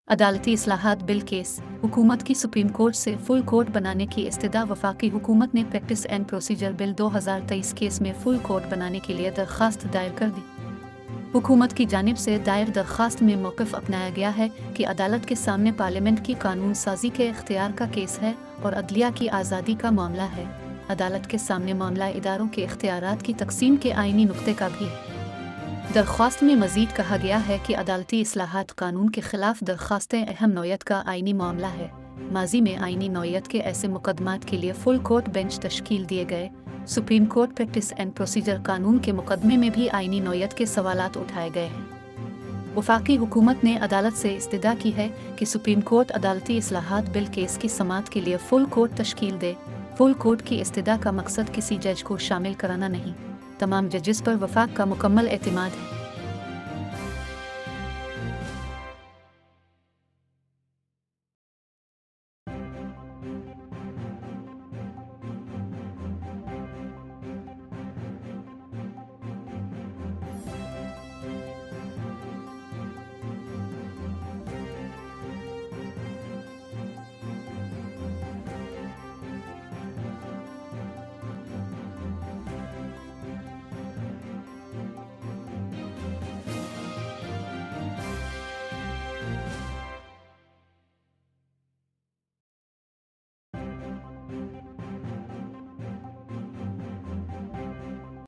अदालती इस्लाहात bill case, हुकूमत की सुप्रीम कोर्ट से फुल कोर्ट बनाने की इस्तदा। वफाकी हुकूमत ने practice and procedure bill 2023 case में फुल कोर्ट बनाने के लिए दरख्वास्त दायर कर दी। हुकूमत की जानिब से दायर दरख्वास्त में मौक़िफ़ अपनाया गया है कि अदालत के सामने पार्लियामेंट की कानून साजी के इख्तियार का केस है और अदलिया की आज़ादी का मामला है। अदालत के सामने मामला इदारों के इख्तियारात की तकसीम के आइनी नुक्ते का भी है। दरख्वास्त में मज़ीद कहा गया है कि अदालती इस्लाहात कानून के ख़िलाफ़ दरख्वास्तें अहम नौयत का आइनी मामला है। माजी में आइनी नौयत के ऐसे मुकदमात के लिए फुल कोर्ट बेंच तश्कील दिए गए। Supreme court practice and procedure कानून के मुकदमे में भी आइनी नौयत के सवालात उठाए गए हैं। वफाकी हुकूमत ने अदालत से इस्तदा की है कि सुप्रीम कोर्ट अदालती इस्लाहात बिल केस की समाअत के लिए फुल कोर्ट तश्कील दे। फुल कोर्ट की इस्तदा का मकसद किसी जज को शामिल कराना नहीं, तमाम जजेस पर वफाक का मुकम्मल एतमाद है।